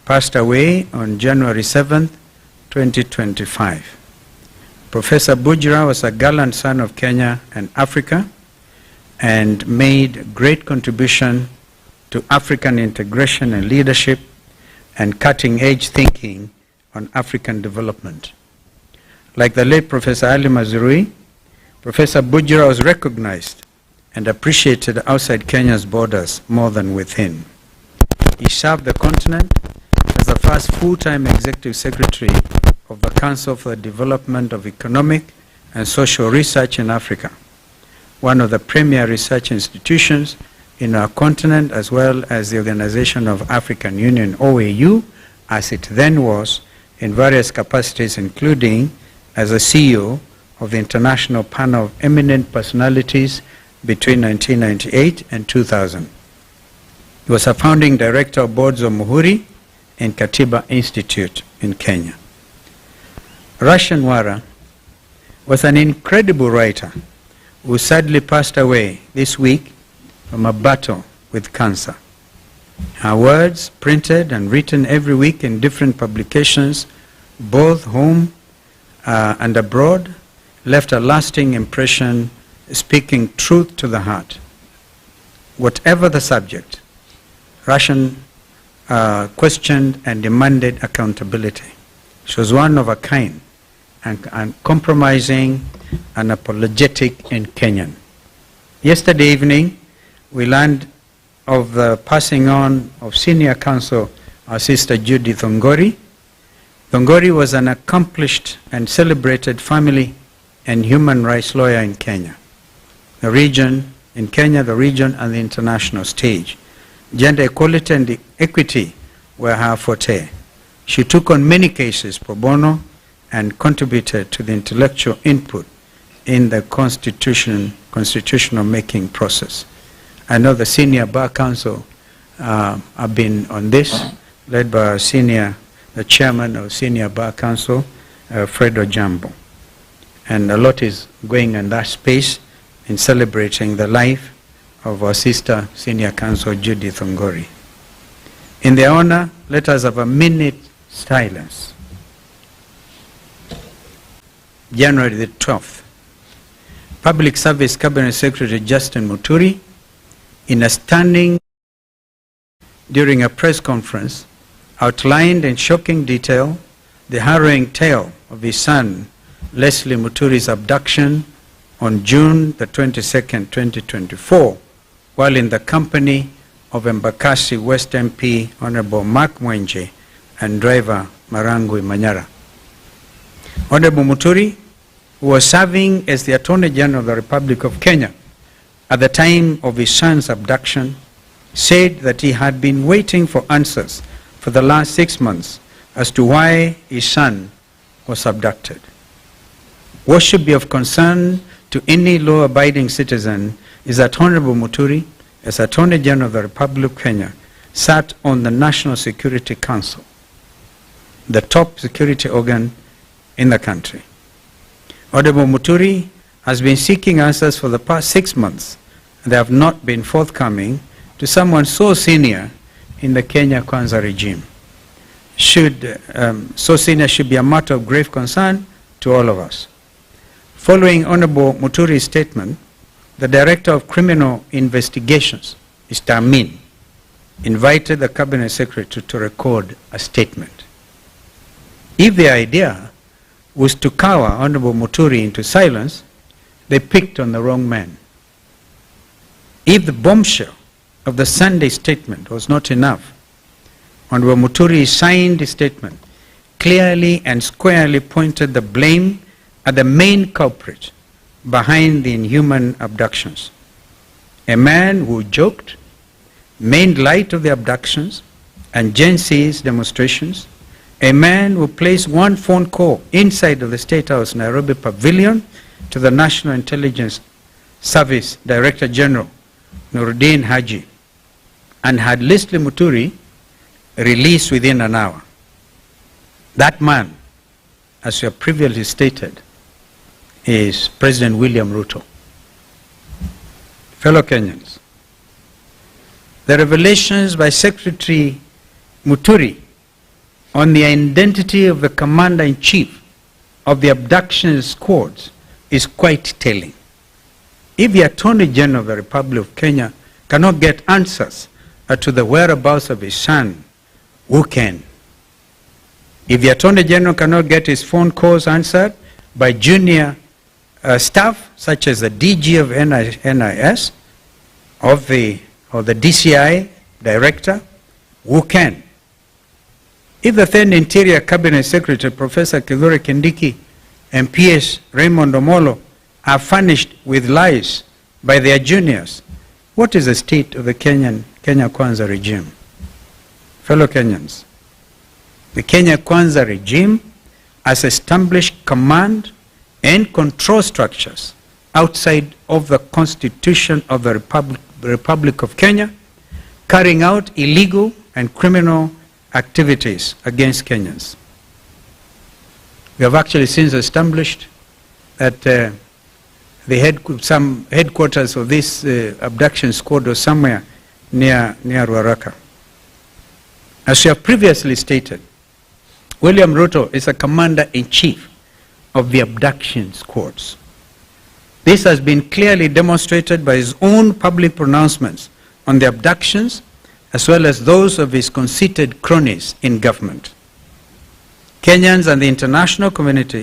passed away on January 7th, 2025. Professor Bujra was a gallant son of Kenya and Africa and made great contribution to African integration and leadership and cutting-edge thinking on African development. Like the late Professor Ali Mazrui, Professor Bujra was recognized and appreciated outside Kenya's borders more than within. He served the continent as the first full-time executive secretary of the Council for the Development of Economic and Social Research in Africa, one of the premier research institutions in our continent, as well as the Organization of African Union, OAU, as it then was, in various capacities, including as a CEO of the International Panel of Eminent Personalities between 1998 and 2000. He was a founding director of boards of Muhuri and Katiba Institute in Kenya. Russian Wara was an incredible writer who sadly passed away this week from a battle with cancer. Her words, printed and written every week in different publications, both home and abroad, left a lasting impression, speaking truth to the heart. Whatever the subject, Russian questioned and demanded accountability. She was one of a kind, and compromising and apologetic in Kenyan. Yesterday evening, we learned of the passing on of senior counsel, our sister Judith Ongori. Ongori was an accomplished and celebrated family and human rights lawyer in Kenya. The region, in Kenya, the region and the international stage. Gender equality and equity were her forte. She took on many cases pro bono and contributed to the intellectual input in the constitutional making process. I know the senior bar council have been on this, led by the chairman of senior bar council, Fred Ojambo. And a lot is going in that space in celebrating the life of our sister senior counsel Judith Ongori. In their honor, let us have a minute silence. January the 12th, Public Service Cabinet Secretary Justin Muturi, in a standing during a press conference, outlined in shocking detail the harrowing tale of his son, Leslie Muturi's abduction on June the 22nd, 2024, while in the company of Embakasi West MP Honorable Makwiny and driver Marangwi Manyora. Honorable Muturi, who was serving as the Attorney General of the Republic of Kenya at the time of his son's abduction, said that he had been waiting for answers for the last 6 months as to why his son was abducted. What should be of concern to any law-abiding citizen is that Honorable Muturi, as Attorney General of the Republic of Kenya, sat on the National Security Council, the top security organ in the country. Honorable Muturi has been seeking answers for the past 6 months, and they have not been forthcoming to someone so senior in the Kenya Kwanza regime. So senior should be a matter of grave concern to all of us. Following Honorable Muturi's statement, the Director of Criminal Investigations, Mr. Amin, invited the Cabinet Secretary to record a statement. If the idea was to cower Honorable Muturi into silence, they picked on the wrong man. If the bombshell of the Sunday statement was not enough, Honorable Muturi's signed statement clearly and squarely pointed the blame at the main culprit behind the inhuman abductions. A man who joked, made light of the abductions and Gen Z's demonstrations, a man who placed one phone call inside of the State House Nairobi Pavilion to the National Intelligence Service Director General, Nuruddin Haji, and had Leslie Muturi released within an hour. That man, as you have previously stated, is President William Ruto. Fellow Kenyans, the revelations by Secretary Muturi on the identity of the commander-in-chief of the abduction squads is quite telling. If the Attorney General of the Republic of Kenya cannot get answers to the whereabouts of his son, who can? If the Attorney General cannot get his phone calls answered by junior staff, such as the DG of NIS, or the DCI director, who can? If the then Interior Cabinet Secretary, Professor Kithure Kindiki, and PS Raymond Omolo are furnished with lies by their juniors, what is the state of the Kenya Kwanza regime? Fellow Kenyans, the Kenya Kwanza regime has established command and control structures outside of the Constitution of the Republic of Kenya, carrying out illegal and criminal activities against Kenyans. We have actually since established that some headquarters of this abduction squad was somewhere near Ruaraka. As we have previously stated, William Ruto is a commander-in-chief of the abduction squads. This has been clearly demonstrated by his own public pronouncements on the abductions, as well as those of his conceited cronies in government. Kenyans and the international community